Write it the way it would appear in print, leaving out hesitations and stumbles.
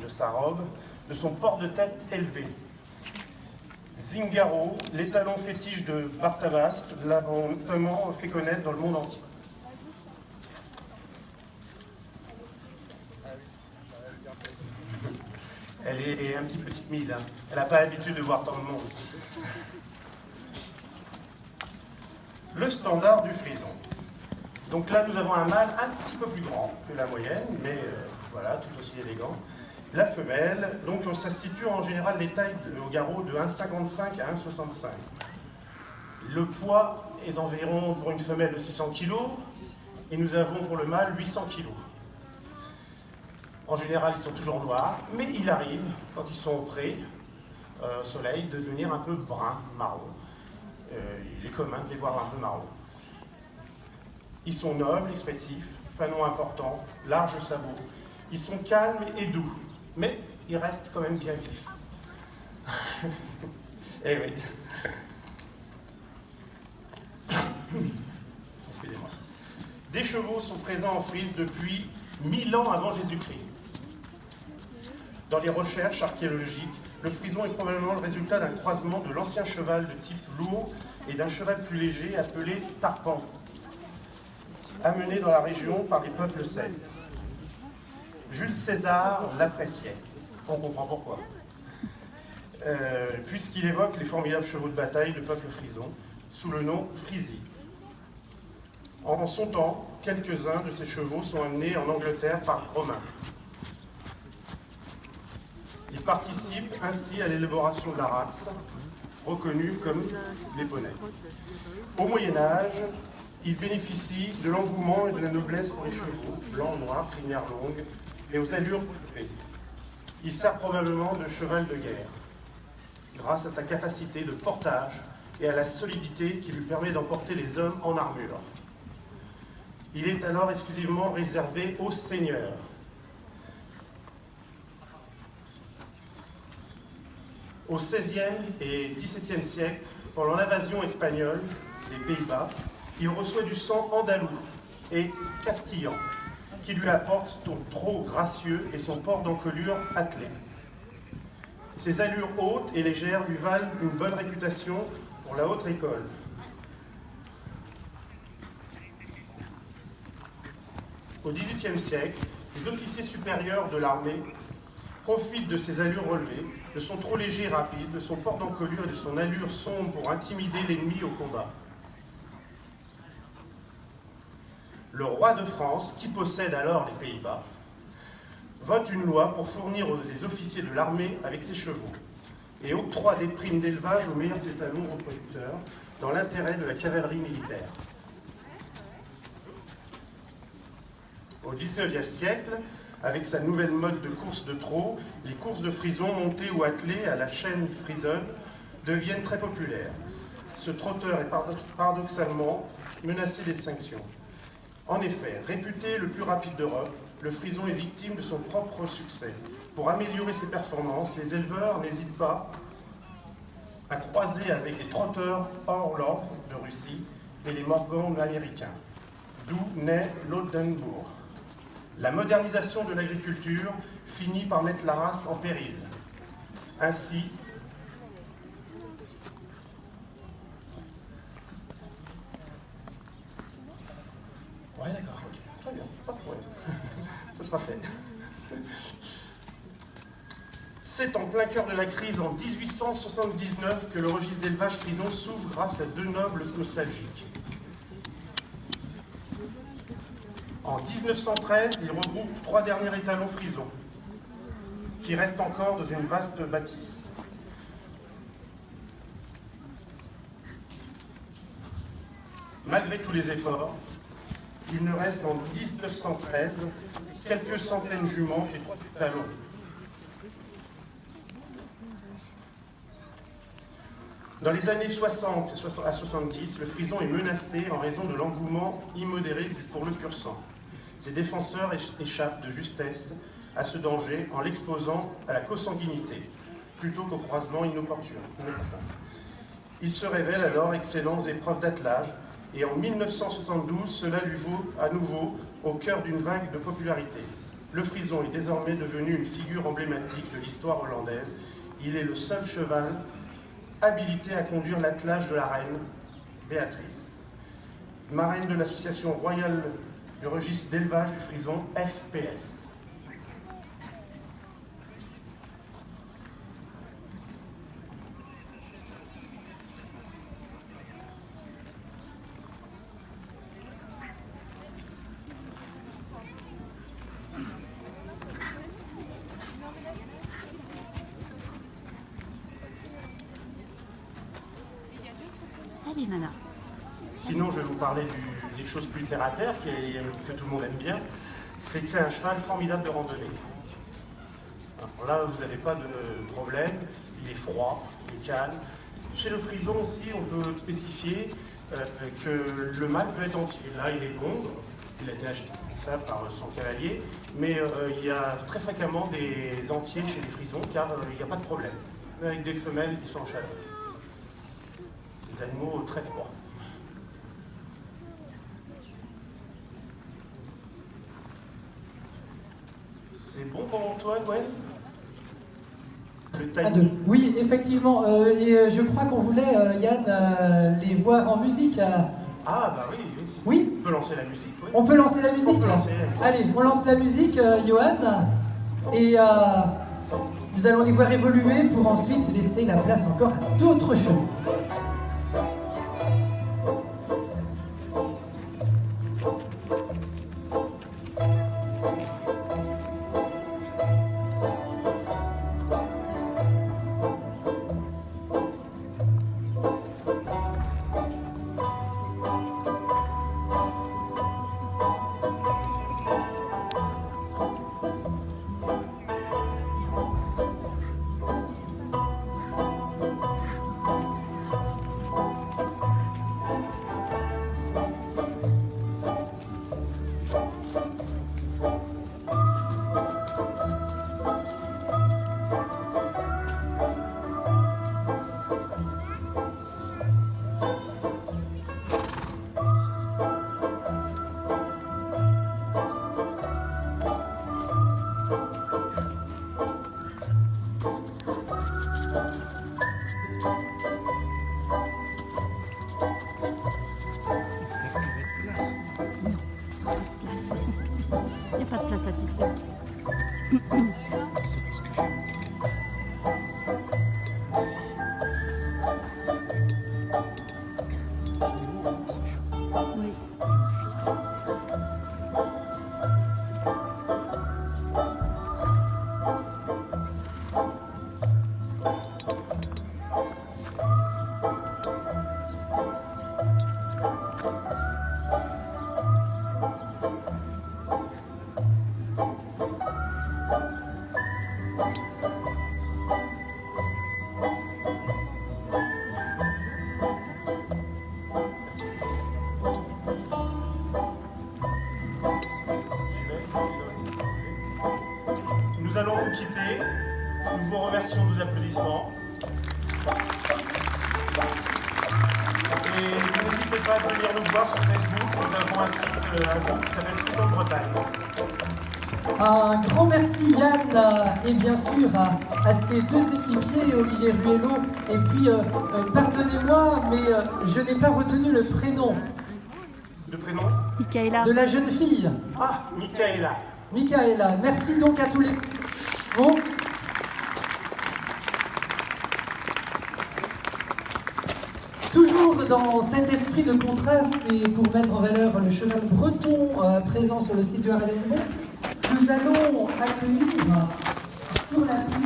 de sa robe, de son port de tête élevé. Zingaro, l'étalon fétiche de Bartabas, l'a notamment fait connaître dans le monde entier. Elle est un petit peu timide, hein. Elle n'a pas l'habitude de voir tant de monde. Le standard du frison. Donc là, nous avons un mâle un petit peu plus grand que la moyenne, mais voilà, tout aussi élégant. La femelle, donc ça se situe en général les tailles au garrot de 1,55 à 1,65. Le poids est d'environ, pour une femelle, de 600 kg, et nous avons pour le mâle 800 kg. En général, ils sont toujours noirs, mais il arrive, quand ils sont au pré, au soleil, de devenir un peu brun, marron. Il est commun de les voir un peu marron. Ils sont nobles, expressifs, fanons importants, larges sabots. Ils sont calmes et doux, mais ils restent quand même bien vifs. Eh oui. Excusez-moi. Des chevaux sont présents en Frise depuis 1000 ans avant Jésus-Christ. Dans les recherches archéologiques, le frison est probablement le résultat d'un croisement de l'ancien cheval de type lourd et d'un cheval plus léger appelé tarpan, amené dans la région par les peuples celtes. Jules César l'appréciait. On comprend pourquoi. Puisqu'il évoque les formidables chevaux de bataille de peuple frison, sous le nom Frisi. En son temps, quelques-uns de ces chevaux sont amenés en Angleterre par les Romains. Ils participent ainsi à l'élaboration de la race, reconnue comme les poneys. Au Moyen-Âge, ils bénéficient de l'engouement et de la noblesse pour les chevaux, blancs, noirs, crinières longues, et aux allures coupées. Il sert probablement de cheval de guerre, grâce à sa capacité de portage et à la solidité qui lui permet d'emporter les hommes en armure. Il est alors exclusivement réservé aux seigneurs. Au XVIe et XVIIe siècle, pendant l'invasion espagnole des Pays-Bas, il reçoit du sang andalou et castillan, qui lui apporte son trot gracieux et son port d'encolure attelé. Ses allures hautes et légères lui valent une bonne réputation pour la haute école. Au XVIIIe siècle, les officiers supérieurs de l'armée profitent de ses allures relevées, de son trot léger et rapide, de son port d'encolure et de son allure sombre pour intimider l'ennemi au combat. Le roi de France, qui possède alors les Pays-Bas, vote une loi pour fournir les officiers de l'armée avec ses chevaux et octroie des primes d'élevage aux meilleurs étalons reproducteurs dans l'intérêt de la cavalerie militaire. Au XIXe siècle, avec sa nouvelle mode de course de trot, les courses de frison montées ou attelées à la chaîne frisonne deviennent très populaires. Ce trotteur est paradoxalement menacé d'extinction. En effet, réputé le plus rapide d'Europe, le frison est victime de son propre succès. Pour améliorer ses performances, les éleveurs n'hésitent pas à croiser avec les trotteurs Orlov de Russie et les Morgan américains, d'où naît l'Oldenburg. La modernisation de l'agriculture finit par mettre la race en péril. Ainsi, ouais, d'accord, ok, très bien, pas de problème. Ça sera fait. C'est en plein cœur de la crise en 1879 que le registre d'élevage frison s'ouvre grâce à deux nobles nostalgiques. En 1913, il regroupe 3 derniers étalons frisons, qui restent encore dans une vaste bâtisse. Malgré tous les efforts, il ne reste en 1913 quelques centaines juments et 3 étalons. Dans les années 60 à 70, le frison est menacé en raison de l'engouement immodéré pour le pur sang. Ses défenseurs échappent de justesse à ce danger en l'exposant à la consanguinité, plutôt qu'au croisement inopportun. Il se révèle alors excellent aux épreuves d'attelage, et en 1972, cela lui vaut à nouveau au cœur d'une vague de popularité. Le frison est désormais devenu une figure emblématique de l'histoire hollandaise. Il est le seul cheval habilité à conduire l'attelage de la reine Béatrice, marraine de l'association royale du registre d'élevage du frison, FPS. Allez, Nana. Sinon, je vais vous parler des choses plus terre-à-terre que tout le monde aime bien. C'est que c'est un cheval formidable de randonnée. Alors là, vous n'avez pas de problème. Il est froid, il est calme. Chez le frison aussi, on peut spécifier que le mâle peut être entier. Là, il est blond. Il a été acheté ça par son cavalier. Mais il y a très fréquemment des entiers chez les frisons, car il n'y a pas de problème. Avec des femelles qui sont en chaleur. Des animaux très froids. C'est bon pour toi, Gwen? Le timing. Oui, effectivement. Et je crois qu'on voulait, Yann, les voir en musique. Ah, bah oui, oui. Oui. On peut lancer la musique, oui. On peut lancer la musique. On peut lancer la musique. Allez, on lance la musique, Johan. Et nous allons les voir évoluer pour ensuite laisser la place encore à d'autres chevaux. Il n'y a pas de place à toute place. Oui. Nous allons vous quitter. Nous vous remercions de vos applaudissements. Et n'hésitez pas à venir nous voir sur Facebook. Nous avons un site, un groupe qui s'appelle Frison Bretagne. Un grand merci Yann et bien sûr à ces deux équipiers, Olivier Ruello et puis pardonnez-moi mais je n'ai pas retenu le prénom. Le prénom? Michaela. De la jeune fille. Ah, Michaela. Michaela. Merci donc à tous les... Bon. Toujours dans cet esprit de contraste et pour mettre en valeur le cheval breton présent sur le site du Harlem, nous allons accueillir sur la piste